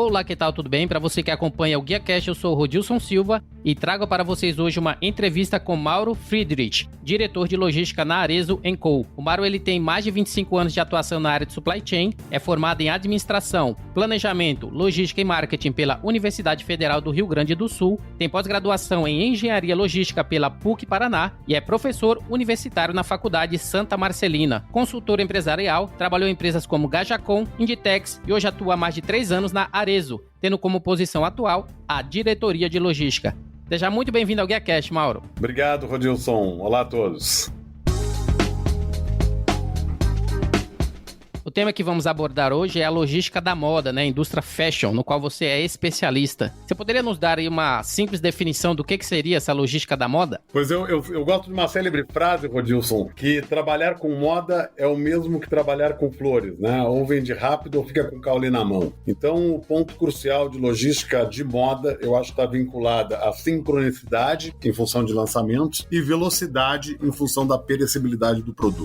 Olá, que tal? Tudo bem? Para você que acompanha o GuiaCast, eu sou o Rodilson Silva e trago para vocês hoje uma entrevista com Mauro Friedrich, diretor de logística na Arezzo & Co. O Mauro ele tem mais de 25 anos de atuação na área de supply chain, é formado em administração, planejamento, logística e marketing pela Universidade Federal do Rio Grande do Sul, tem pós-graduação em engenharia logística pela PUC Paraná e é professor universitário na Faculdade Santa Marcelina. Consultor empresarial, trabalhou em empresas como Gajacom, Inditex e hoje atua há mais de 3 anos na Arezzo, tendo como posição atual a diretoria de logística. Seja muito bem-vindo ao GuiaCast, Mauro. Obrigado, Rodilson. Olá a todos. O tema que vamos abordar hoje é a logística da moda, né? Indústria fashion, no qual você é especialista. Você poderia nos dar aí uma simples definição do que seria essa logística da moda? Pois eu gosto de uma célebre frase, Rodilson, que trabalhar com moda é o mesmo que trabalhar com flores, né? Ou vende rápido ou fica com o caule na mão. Então, o ponto crucial de logística de moda, eu acho que está vinculada à sincronicidade, em função de lançamentos, e velocidade, em função da perecibilidade do produto.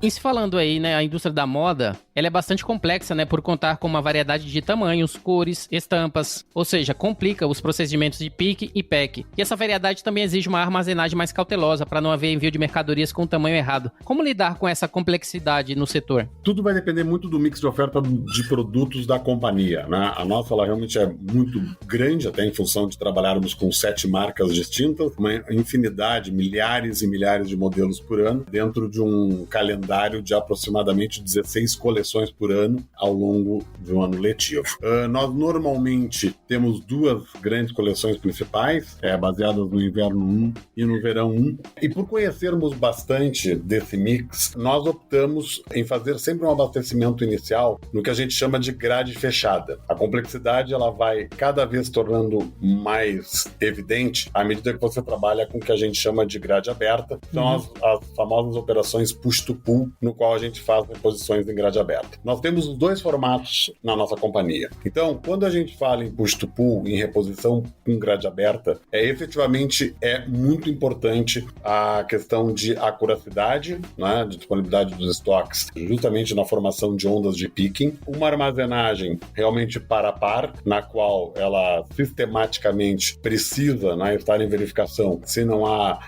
E se falando aí, né, a indústria da moda, ela é bastante complexa, né, por contar com uma variedade de tamanhos, cores, estampas, ou seja, complica os procedimentos de pick e pack. E essa variedade também exige uma armazenagem mais cautelosa para não haver envio de mercadorias com o tamanho errado. Como lidar com essa complexidade no setor? Tudo vai depender muito do mix de oferta de produtos da companhia, né? A nossa, ela realmente é muito grande, até em função de trabalharmos com 7 marcas distintas, uma infinidade, milhares e milhares de modelos por ano, dentro de um calendário de aproximadamente 16 coleções por ano ao longo de um ano letivo. Nós normalmente temos 2 grandes coleções principais, baseadas no inverno 1 e no verão 1. E por conhecermos bastante desse mix, nós optamos em fazer sempre um abastecimento inicial no que a gente chama de grade fechada. A complexidade ela vai cada vez tornando mais evidente à medida que você trabalha com o que a gente chama de grade aberta. São as famosas operações push-to-pull, no qual a gente faz reposições em grade aberta. Nós temos os 2 formatos na nossa companhia. Então, quando a gente fala em push-to-pull, em reposição com grade aberta, efetivamente é muito importante a questão de acuracidade, né, de disponibilidade dos estoques, justamente na formação de ondas de picking, uma armazenagem realmente par a par, na qual ela sistematicamente precisa, né, estar em verificação se não há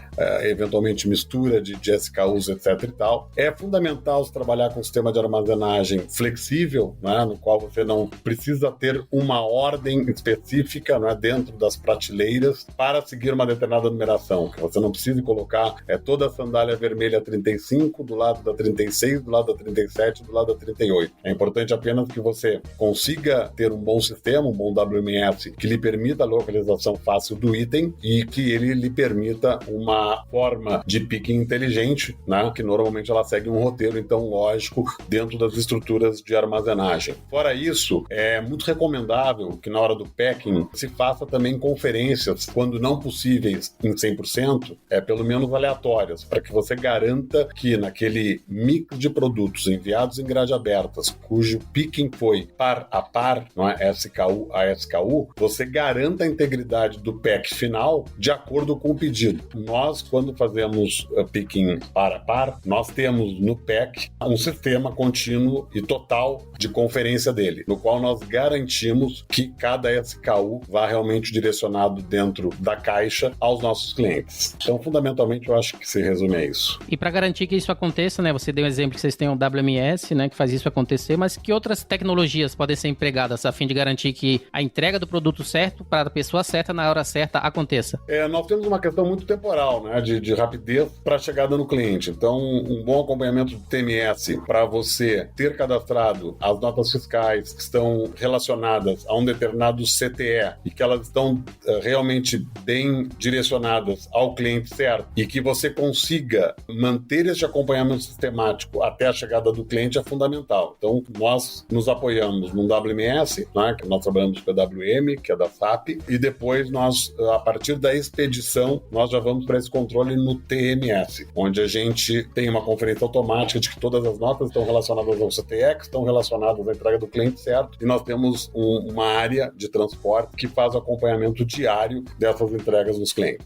eventualmente mistura de SKUs, etc e tal. É fundamental se trabalhar com um sistema de armazenagem flexível, né, no qual você não precisa ter uma ordem específica, né, dentro das prateleiras para seguir uma determinada numeração, que você não precise colocar toda a sandália vermelha 35 do lado da 36, do lado da 37, do lado da 38. É importante apenas que você consiga ter um bom sistema, um bom WMS, que lhe permita a localização fácil do item e que ele lhe permita uma forma de picking inteligente, né, que normalmente ela segue um roteiro, então, lógico, dentro das estruturas de armazenagem. Fora isso, é muito recomendável que na hora do packing se faça também conferências, quando não possíveis em 100%, pelo menos aleatórias, para que você garanta que naquele mix de produtos enviados em grade abertas, cujo picking foi par a par, não é, SKU a SKU, você garanta a integridade do pack final de acordo com o pedido. Nós, quando fazemos picking par a par, nós temos no pack um sistema contínuo e total de conferência dele, no qual nós garantimos que cada SKU vá realmente direcionado dentro da caixa aos nossos clientes. Então, fundamentalmente, eu acho que se resume a isso. E para garantir que isso aconteça, né, você deu um exemplo que vocês têm o WMS, né, que faz isso acontecer, mas que outras tecnologias podem ser empregadas a fim de garantir que a entrega do produto certo para a pessoa certa na hora certa aconteça? Nós temos uma questão muito temporal, né, de rapidez para a chegada no cliente. Então, um bom acompanhamento do TMS para você ter cadastrado as notas fiscais que estão relacionadas a um determinado CTE e que elas estão realmente bem direcionadas ao cliente certo e que você consiga manter esse acompanhamento sistemático até a chegada do cliente é fundamental. Então, nós nos apoiamos no WMS, né, que nós trabalhamos com a WM, que é da SAP, e depois nós, a partir da expedição, nós já vamos para esse controle no TMS, onde a gente tem uma conferência automática de que todas as notas estão relacionadas ao CTE, que estão relacionadas à entrega do cliente certo, e nós temos uma área de transporte que faz o acompanhamento diário dessas entregas dos clientes.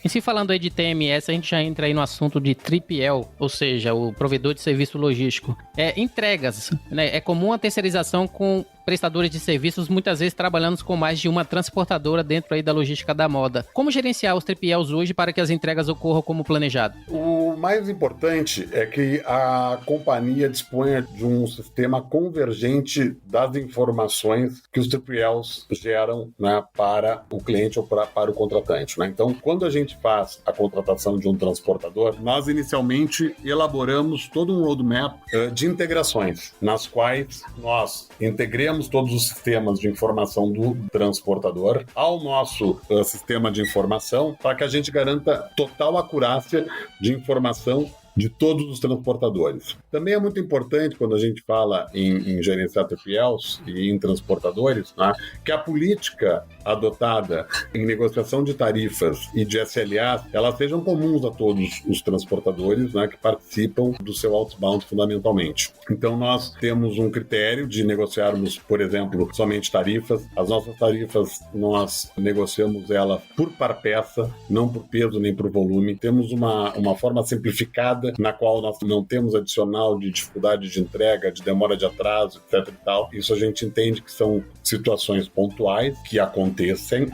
E se falando aí de TMS, a gente já entra aí no assunto de 3PL, ou seja, o provedor de serviço logístico. Entregas, né? É comum a terceirização com prestadores de serviços, muitas vezes trabalhando com mais de uma transportadora dentro aí da logística da moda. Como gerenciar os 3PLs hoje para que as entregas ocorram como planejado? O mais importante é que a companhia disponha de um sistema convergente das informações que os 3PLs geram, né, para o cliente ou para o contratante, né? Então, quando a gente faz a contratação de um transportador, nós inicialmente elaboramos todo um roadmap de integrações, nas quais nós integremos todos os sistemas de informação do transportador ao nosso sistema de informação para que a gente garanta total acurácia de informação de todos os transportadores. Também é muito importante, quando a gente fala em gerenciar 3PLs e em transportadores, né, que a política adotada em negociação de tarifas e de SLAs, elas sejam comuns a todos os transportadores, né, que participam do seu outbound fundamentalmente. Então nós temos um critério de negociarmos, por exemplo, somente tarifas. As nossas tarifas, nós negociamos elas por par peça, não por peso nem por volume. Temos uma forma simplificada na qual nós não temos adicional de dificuldade de entrega, de demora de atraso, etc e tal. Isso a gente entende que são situações pontuais que acontecem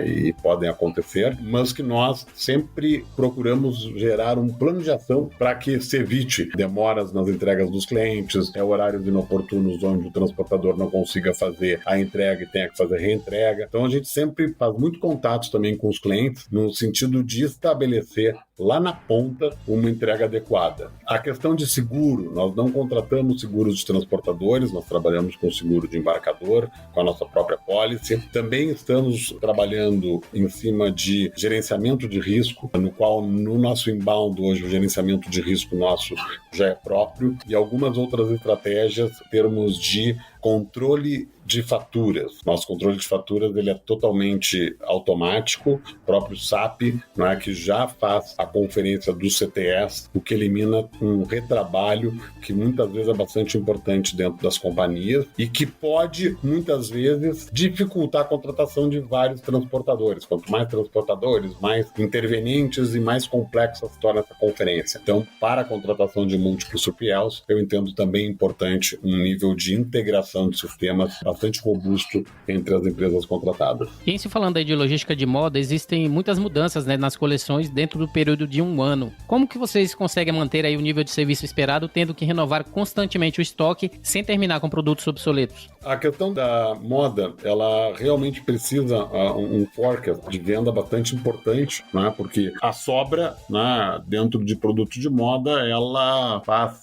e podem acontecer, mas que nós sempre procuramos gerar um plano de ação para que se evite demoras nas entregas dos clientes, horários inoportunos onde o transportador não consiga fazer a entrega e tenha que fazer reentrega. Então a gente sempre faz muito contato também com os clientes no sentido de estabelecer lá na ponta uma entrega adequada. A questão de seguro, nós não contratamos seguros de transportadores, nós trabalhamos com seguro de embarcador, com a nossa própria policy. Também estamos trabalhando em cima de gerenciamento de risco, no qual no nosso inbound hoje o gerenciamento de risco nosso já é próprio, e algumas outras estratégias em termos de controle de faturas. Nosso controle de faturas ele é totalmente automático, o próprio SAP, né, que já faz a conferência do CTS, o que elimina um retrabalho que muitas vezes é bastante importante dentro das companhias e que pode, muitas vezes, dificultar a contratação de vários transportadores. Quanto mais transportadores, mais intervenientes e mais complexa se torna essa conferência. Então, para a contratação de múltiplos 3PLs, eu entendo também importante um nível de integração de sistemas bastante robusto entre as empresas contratadas. E em se falando aí de logística de moda, existem muitas mudanças, né, nas coleções dentro do período de um ano. Como que vocês conseguem manter aí o nível de serviço esperado, tendo que renovar constantemente o estoque sem terminar com produtos obsoletos? A questão da moda, ela realmente precisa um forecast de venda bastante importante, né, porque a sobra, né, dentro de produtos de moda, ela faz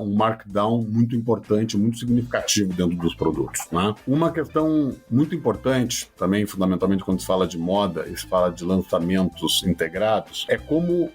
um markdown muito importante, muito significativo dentro dos produtos, né? Uma questão muito importante, também fundamentalmente quando se fala de moda e se fala de lançamentos integrados, é como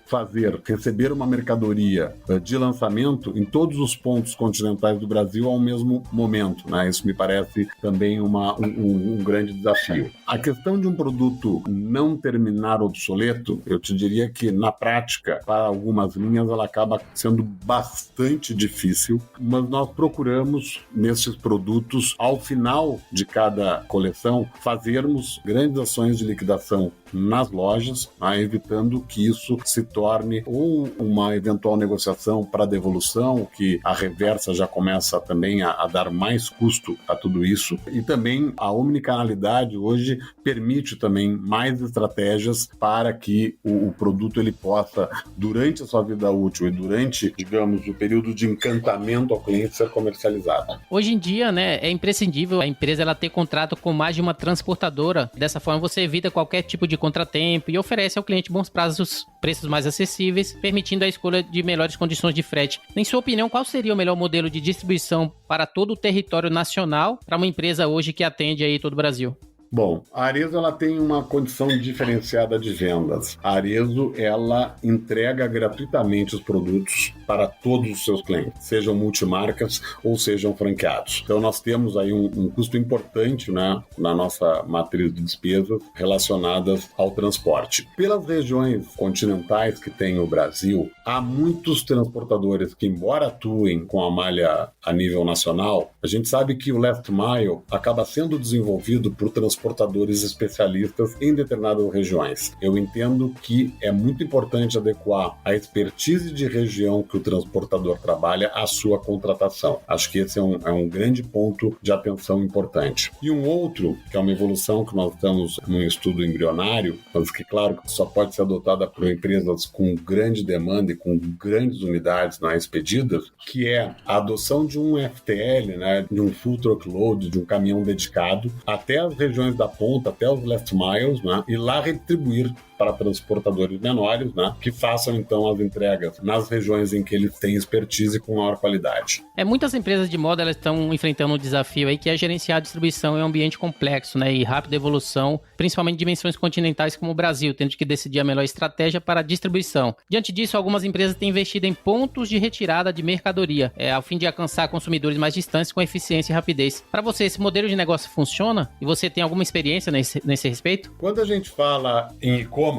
receber uma mercadoria de lançamento em todos os pontos continentais do Brasil ao mesmo momento, né? Isso me parece também um grande desafio. A questão de um produto não terminar obsoleto, eu te diria que na prática, para algumas linhas, ela acaba sendo bastante difícil, mas nós procuramos nesses produtos, ao final de cada coleção, fazermos grandes ações de liquidação nas lojas, evitando que isso se torne ou uma eventual negociação para devolução, que a reversa já começa também a dar mais custo a tudo isso. E também a omnicanalidade hoje permite também mais estratégias para que o produto ele possa, durante a sua vida útil e durante, digamos, o período de encantamento ao cliente, ser comercializado. Hoje em dia, né, é imprescindível a empresa ela ter contrato com mais de uma transportadora. Dessa forma, você evita qualquer tipo de contratempo e oferece ao cliente bons prazos, preços mais acessíveis, permitindo a escolha de melhores condições de frete. Em sua opinião, qual seria o melhor modelo de distribuição para todo o território nacional para uma empresa hoje que atende aí todo o Brasil? Bom, a Arezzo ela tem uma condição diferenciada de vendas. A Arezzo ela entrega gratuitamente os produtos para todos os seus clientes, sejam multimarcas ou sejam franqueados. Então nós temos aí um custo importante, né, na nossa matriz de despesas relacionadas ao transporte. Pelas regiões continentais que tem o Brasil, há muitos transportadores que, embora atuem com a malha a nível nacional, a gente sabe que o last mile acaba sendo desenvolvido por transportadores transportadores especialistas em determinadas regiões. Eu entendo que é muito importante adequar a expertise de região que o transportador trabalha à sua contratação. Acho que esse é um grande ponto de atenção importante. E um outro, que é uma evolução que nós estamos num estudo embrionário, mas que, claro, só pode ser adotada por empresas com grande demanda e com grandes unidades expedidas, que é a adoção de um FTL, de um full truckload, de um caminhão dedicado, até as regiões da ponta, até os last miles, e lá retribuir para transportadores menores, que façam então as entregas nas regiões em que eles têm expertise com maior qualidade. Muitas empresas de moda elas estão enfrentando um desafio aí que é gerenciar a distribuição em um ambiente complexo, e rápida evolução, principalmente em dimensões continentais como o Brasil, tendo que decidir a melhor estratégia para a distribuição. Diante disso, algumas empresas têm investido em pontos de retirada de mercadoria, ao fim de alcançar consumidores mais distantes com eficiência e rapidez. Para você, esse modelo de negócio funciona? E você tem alguma experiência nesse respeito? Quando a gente fala em e-commerce,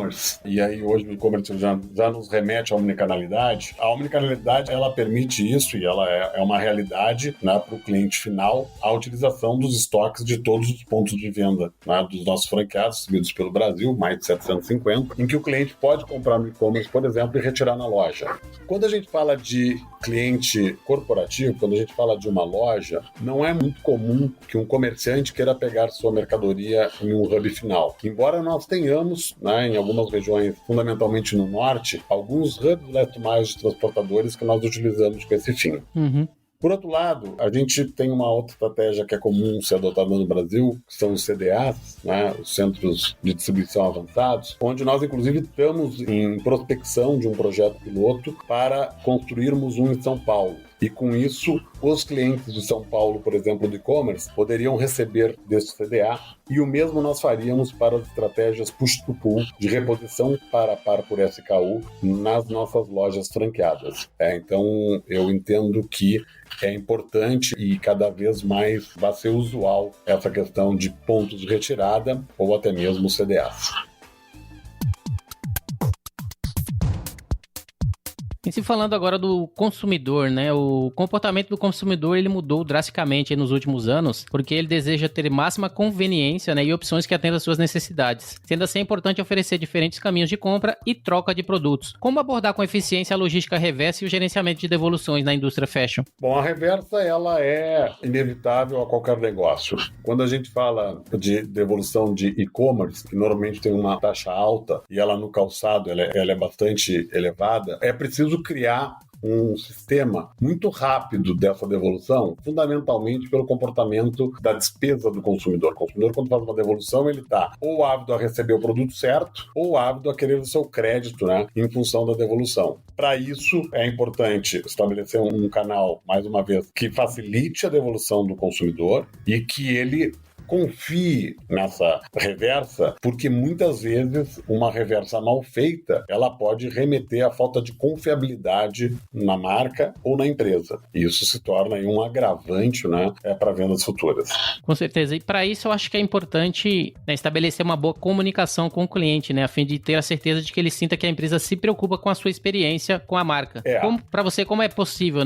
e aí hoje o e-commerce já nos remete à omnicanalidade, a omnicanalidade ela permite isso e ela é uma realidade para o cliente final, a utilização dos estoques de todos os pontos de venda dos nossos franqueados distribuídos pelo Brasil, mais de 750, em que o cliente pode comprar no e-commerce, por exemplo, e retirar na loja. Quando a gente fala de cliente corporativo, quando a gente fala de uma loja, não é muito comum que um comerciante queira pegar sua mercadoria em um hub final. Embora nós tenhamos, em algumas regiões, fundamentalmente no norte, alguns hubs last mile de transportadores que nós utilizamos com esse fim. Uhum. Por outro lado, a gente tem uma outra estratégia que é comum ser adotada no Brasil, que são os CDAs, os Centros de Distribuição Avançados, onde nós, inclusive, estamos em prospecção de um projeto piloto para construirmos um em São Paulo. E com isso, os clientes de São Paulo, por exemplo, do e-commerce, poderiam receber desse CDA e o mesmo nós faríamos para as estratégias push-to-pull de reposição para par por SKU nas nossas lojas franqueadas. Então, eu entendo que é importante e cada vez mais vai ser usual essa questão de pontos de retirada ou até mesmo CDAs. E se falando agora do consumidor, o comportamento do consumidor ele mudou drasticamente nos últimos anos, porque ele deseja ter máxima conveniência e opções que atendam às suas necessidades. Sendo assim, é importante oferecer diferentes caminhos de compra e troca de produtos. Como abordar com eficiência a logística reversa e o gerenciamento de devoluções na indústria fashion? Bom, a reversa ela é inevitável a qualquer negócio. Quando a gente fala de devolução de e-commerce, que normalmente tem uma taxa alta e ela no calçado ela é bastante elevada, é preciso criar um sistema muito rápido dessa devolução, fundamentalmente pelo comportamento da despesa do consumidor. O consumidor, quando faz uma devolução, ele está ou ávido a receber o produto certo, ou ávido a querer o seu crédito, em função da devolução. Para isso, é importante estabelecer um canal, mais uma vez, que facilite a devolução do consumidor e que ele confie nessa reversa, porque muitas vezes uma reversa mal feita, ela pode remeter à falta de confiabilidade na marca ou na empresa. E isso se torna um agravante, para vendas futuras. Com certeza. E para isso eu acho que é importante estabelecer uma boa comunicação com o cliente, a fim de ter a certeza de que ele sinta que a empresa se preocupa com a sua experiência com a marca. Para você, como é possível,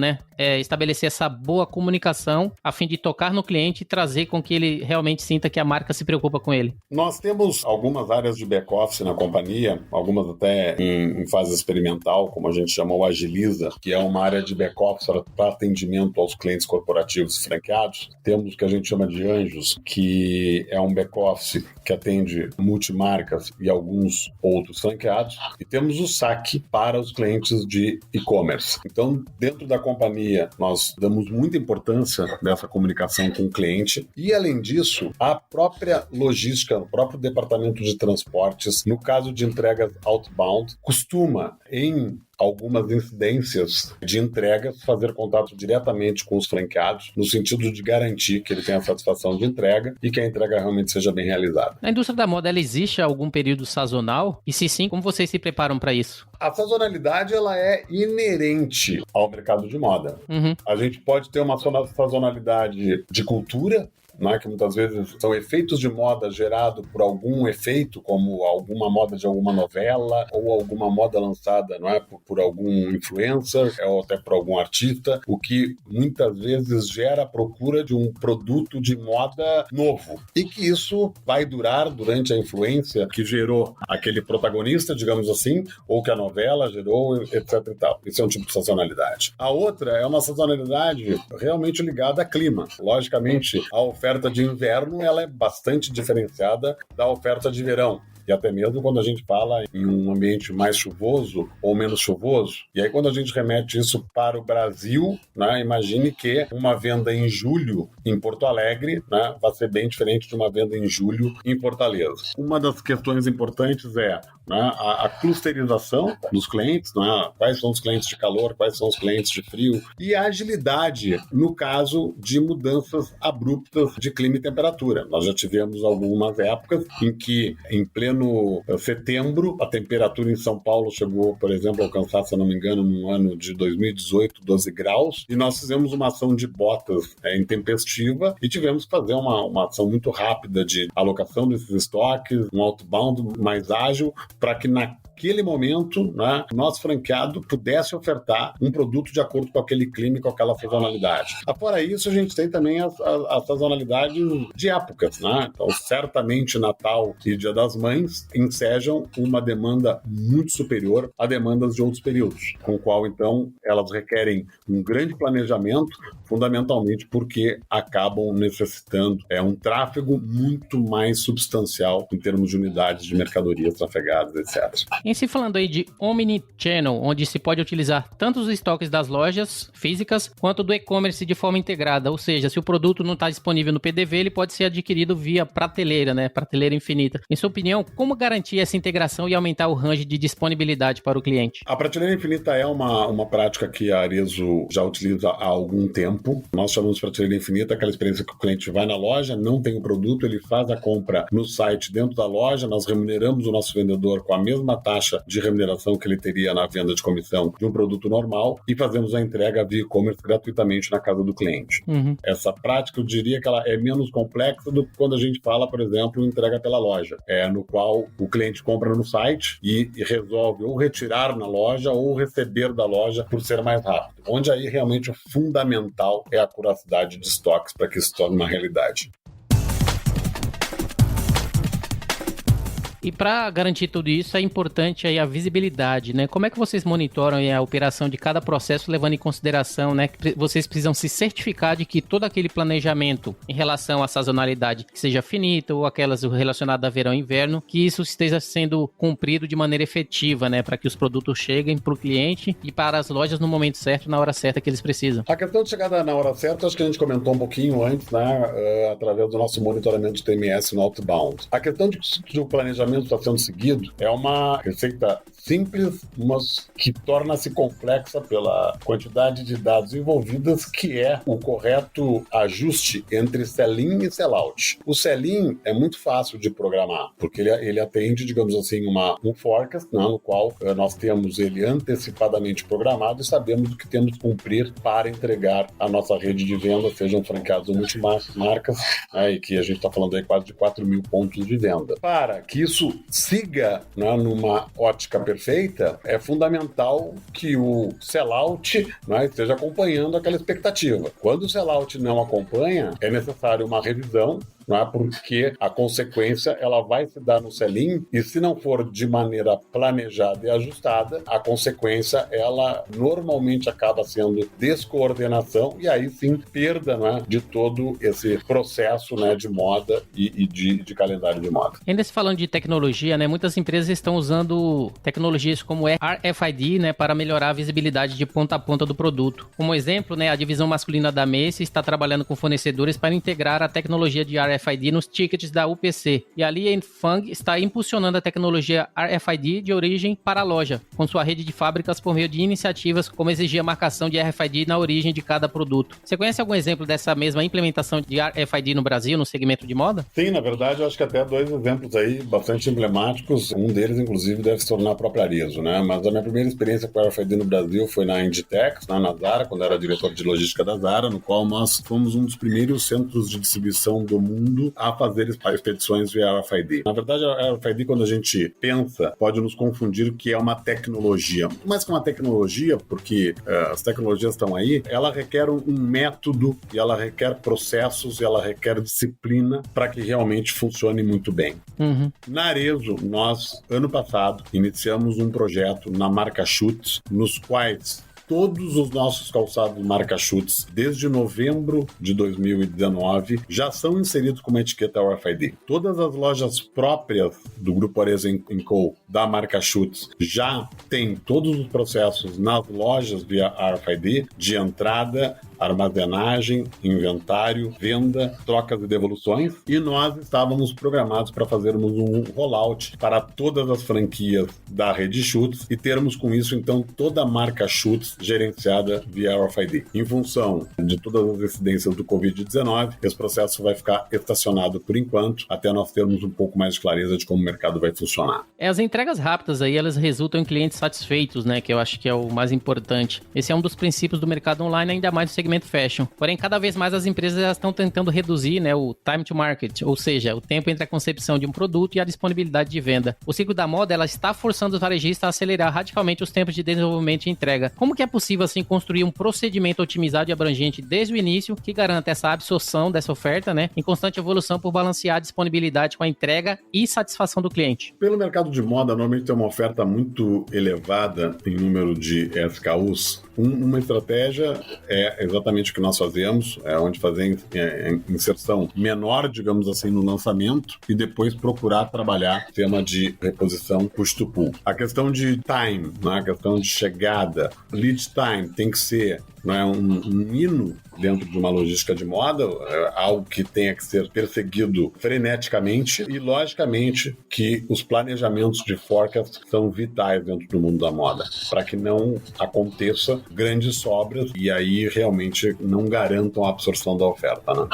estabelecer essa boa comunicação a fim de tocar no cliente e trazer com que ele realmente sinta que a marca se preocupa com ele? Nós temos algumas áreas de back-office na companhia, algumas até em fase experimental, como a gente chamou Agiliza, que é uma área de back-office para atendimento aos clientes corporativos e franqueados. Temos o que a gente chama de Anjos, que é um back-office que atende multimarcas e alguns outros franqueados. E temos o SAC para os clientes de e-commerce. Então, dentro da companhia, nós damos muita importância dessa comunicação com o cliente e, além disso, a própria logística, o próprio departamento de transportes, no caso de entregas outbound, costuma, em algumas incidências de entregas, fazer contato diretamente com os franqueados, no sentido de garantir que ele tenha a satisfação de entrega e que a entrega realmente seja bem realizada. Na indústria da moda, ela existe algum período sazonal? E se sim, como vocês se preparam para isso? A sazonalidade ela é inerente ao mercado de moda. Uhum. A gente pode ter uma sazonalidade de cultura, né, que muitas vezes são efeitos de moda gerados por algum efeito, como alguma moda de alguma novela ou alguma moda lançada, não é, por algum influencer ou até por algum artista, o que muitas vezes gera a procura de um produto de moda novo e que isso vai durar durante a influência que gerou aquele protagonista, digamos assim, ou que a novela gerou, etc e tal. Isso é um tipo de sazonalidade. A outra é uma sazonalidade realmente ligada a clima. Logicamente, a oferta de inverno ela é bastante diferenciada da oferta de verão. E até mesmo quando a gente fala em um ambiente mais chuvoso ou menos chuvoso. E aí quando a gente remete isso para o Brasil, né, imagine que uma venda em julho em Porto Alegre, né, vai ser bem diferente de uma venda em julho em Fortaleza. Uma das questões importantes é, né, a clusterização dos clientes, né, quais são os clientes de calor, quais são os clientes de frio, e a agilidade no caso de mudanças abruptas de clima e temperatura. Nós já tivemos algumas épocas em que, em pleno setembro, a temperatura em São Paulo chegou, por exemplo, a alcançar, se não me engano, no ano de 2018, 12 graus, e nós fizemos uma ação de botas intempestiva e tivemos que fazer uma ação muito rápida de alocação desses estoques, um outbound mais ágil, para que naquele momento, né, nosso franqueado pudesse ofertar um produto de acordo com aquele clima e com aquela sazonalidade. Fora isso, a gente tem também a sazonalidade de épocas, né? Então, certamente Natal e Dia das Mães ensejam uma demanda muito superior a demandas de outros períodos, com o qual, então, elas requerem um grande planejamento, fundamentalmente porque acabam necessitando um tráfego muito mais substancial em termos de unidades de mercadorias trafegadas, etc. Em se falando aí de Omnichannel, onde se pode utilizar tanto os estoques das lojas físicas quanto do e-commerce de forma integrada, ou seja, se o produto não está disponível no PDV, ele pode ser adquirido via prateleira, né? Prateleira infinita. Em sua opinião, como garantir essa integração e aumentar o range de disponibilidade para o cliente? A prateleira infinita é uma prática que a Arezzo já utiliza há algum tempo. Nós chamamos de prateleira infinita aquela experiência que o cliente vai na loja, não tem o produto, ele faz a compra no site dentro da loja, nós remuneramos o nosso vendedor com a mesma taxa de remuneração que ele teria na venda de comissão de um produto normal e fazemos a entrega via e-commerce gratuitamente na casa do cliente. Essa prática, eu diria que ela é menos complexa do que quando a gente fala, por exemplo, entrega pela loja, no qual o cliente compra no site e resolve ou retirar na loja ou receber da loja por ser mais rápido. Onde aí realmente o fundamental é a acuracidade de estoques para que isso se torne uma realidade. E para garantir tudo isso, é importante aí a visibilidade, né? Como é que vocês monitoram aí a operação de cada processo, levando em consideração, né, que vocês precisam se certificar de que todo aquele planejamento em relação à sazonalidade, que seja finita ou aquelas relacionadas a verão e inverno, que isso esteja sendo cumprido de maneira efetiva, né? Para que os produtos cheguem para o cliente e para as lojas no momento certo, na hora certa que eles precisam. A questão de chegada na hora certa, acho que a gente comentou um pouquinho antes, né? Através do nosso monitoramento de TMS no outbound. A questão de que o planejamento está sendo seguido é uma receita simples, mas que torna-se complexa pela quantidade de dados envolvidas, que é o correto ajuste entre sell-in e sell-out. O sell-in é muito fácil de programar, porque ele atende, digamos assim, um forecast, né, no qual nós temos ele antecipadamente programado e sabemos o que temos que cumprir para entregar a nossa rede de venda, sejam franqueados ou multimarcas, e que a gente está falando aí quase de 4 mil pontos de venda. Para que isso siga, né, numa ótica perfeita, é fundamental que o sellout, né, esteja acompanhando aquela expectativa. Quando o sellout não acompanha, é necessário uma revisão, não é? Porque a consequência ela vai se dar no sell-in e se não for de maneira planejada e ajustada, a consequência ela normalmente acaba sendo descoordenação e aí sim perda, não é? De todo esse processo, né, de moda e de calendário de moda. Ainda se falando de tecnologia, né, muitas empresas estão usando tecnologias como RFID, né, para melhorar a visibilidade de ponta a ponta do produto. Como exemplo, né, a divisão masculina da Macy's está trabalhando com fornecedores para integrar a tecnologia de RFID RFID nos tickets da UPC. E a Li Feng está impulsionando a tecnologia RFID de origem para a loja, com sua rede de fábricas por meio de iniciativas como exigir a marcação de RFID na origem de cada produto. Você conhece algum exemplo dessa mesma implementação de RFID no Brasil, no segmento de moda? Sim, na verdade, eu acho que até 2 exemplos aí bastante emblemáticos. Um deles, inclusive, deve se tornar a própria Arezzo, né? Mas a minha primeira experiência com RFID no Brasil foi na Inditex, na Zara, quando eu era diretor de logística da Zara, no qual nós fomos um dos primeiros centros de distribuição do mundo a fazer expedições via RFID. Na verdade, a RFID, quando a gente pensa, pode nos confundir que é uma tecnologia. Muito mais que uma tecnologia, porque as tecnologias estão aí, ela requer um método, e ela requer processos, e ela requer disciplina para que realmente funcione muito bem. Na Arezzo, nós, ano passado, iniciamos um projeto na marca Schutz, nos quais todos os nossos calçados marca Schutz, desde novembro de 2019, já são inseridos com uma etiqueta RFID. Todas as lojas próprias do Grupo Arezzo & Co. da marca Schutz já têm todos os processos nas lojas via RFID, de entrada, armazenagem, inventário, venda, trocas e devoluções, e nós estávamos programados para fazermos um rollout para todas as franquias da rede Schutz e termos com isso, então, toda a marca Schutz gerenciada via RFID. Em função de todas as incidências do Covid-19, esse processo vai ficar estacionado por enquanto, até nós termos um pouco mais de clareza de como o mercado vai funcionar. As entregas rápidas aí, elas resultam em clientes satisfeitos, né, que eu acho que é o mais importante. Esse é um dos princípios do mercado online, ainda mais no segmento fashion. Porém, cada vez mais as empresas estão tentando reduzir, né, o time to market, ou seja, o tempo entre a concepção de um produto e a disponibilidade de venda. O ciclo da moda, ela está forçando os varejistas a acelerar radicalmente os tempos de desenvolvimento e entrega. Como que é possível, assim, construir um procedimento otimizado e abrangente desde o início que garanta essa absorção dessa oferta, né, em constante evolução por balancear a disponibilidade com a entrega e satisfação do cliente? Pelo mercado de moda, normalmente tem uma oferta muito elevada em número de SKUs. Uma estratégia é exatamente o que nós fazemos, é onde fazer inserção menor, digamos assim, no lançamento e depois procurar trabalhar tema de reposição push-to-pull. A questão de time, né, a questão de chegada, lead time tem que ser, né, um hino dentro de uma logística de moda, algo que tenha que ser perseguido freneticamente e, logicamente, que os planejamentos de forecast são vitais dentro do mundo da moda, para que não aconteça grandes sobras e aí realmente não garantam a absorção da oferta, né?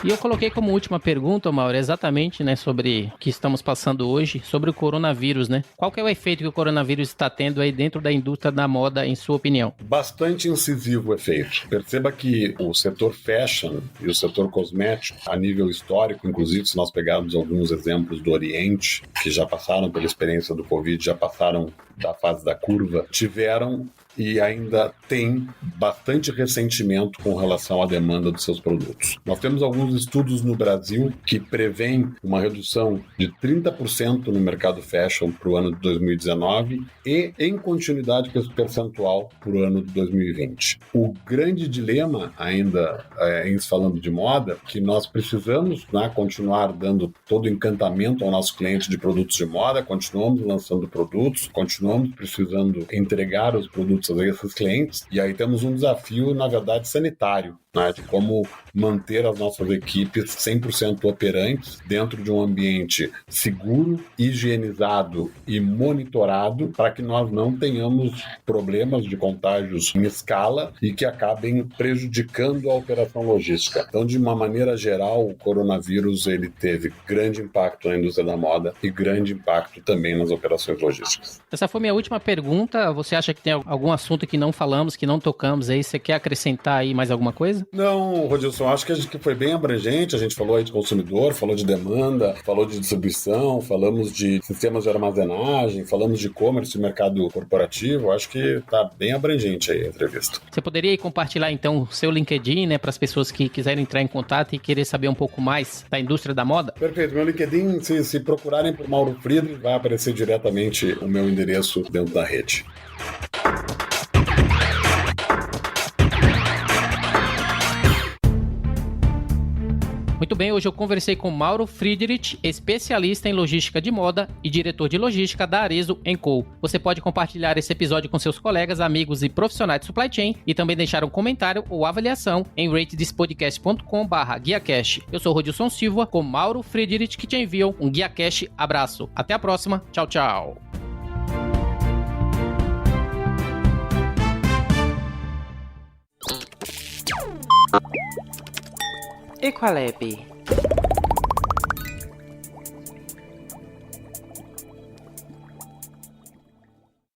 E eu coloquei como última pergunta, Mauro, exatamente, né, sobre o que estamos passando hoje, sobre o coronavírus, né? Qual que é o efeito que o coronavírus está tendo aí dentro da indústria da moda, em sua opinião? Bastante incisivo o efeito. Perceba que o setor fashion e o setor cosmético, a nível histórico, inclusive se nós pegarmos alguns exemplos do Oriente, que já passaram pela experiência do Covid, já passaram da fase da curva, tiveram e ainda tem bastante ressentimento com relação à demanda dos seus produtos. Nós temos alguns estudos no Brasil que prevêem uma redução de 30% no mercado fashion para o ano de 2019 e em continuidade com esse percentual para o ano de 2020. O grande dilema, ainda falando de moda, que nós precisamos, né, continuar dando todo o encantamento ao nosso cliente de produtos de moda, continuamos lançando produtos, continuamos precisando entregar os produtos a esses clientes, e aí temos um desafio, na verdade, sanitário, né, de como manter as nossas equipes 100% operantes dentro de um ambiente seguro, higienizado e monitorado para que nós não tenhamos problemas de contágios em escala e que acabem prejudicando a operação logística. Então, de uma maneira geral, o coronavírus ele teve grande impacto na indústria da moda e grande impacto também nas operações logísticas. Essa foi minha última pergunta. Você acha que tem algum assunto que não falamos, que não tocamos aí? Você quer acrescentar aí mais alguma coisa? Não, Rodilson, acho que a gente foi bem abrangente, a gente falou aí de consumidor, falou de demanda, falou de distribuição, falamos de sistemas de armazenagem, falamos de e-commerce e mercado corporativo, acho que está bem abrangente aí a entrevista. Você poderia compartilhar então o seu LinkedIn, né, para as pessoas que quiserem entrar em contato e querer saber um pouco mais da indústria da moda? Perfeito, meu LinkedIn, se procurarem por Mauro Friedrich, vai aparecer diretamente o meu endereço dentro da rede. Muito bem, hoje eu conversei com Mauro Friedrich, especialista em logística de moda e diretor de logística da Arezzo & Co. Você pode compartilhar esse episódio com seus colegas, amigos e profissionais de supply chain e também deixar um comentário ou avaliação em ratethispodcast.com/guiacast. Eu sou Rodilson Silva, com Mauro Friedrich, que te enviam um GuiaCast abraço. Até a próxima. Tchau, tchau. Equalab.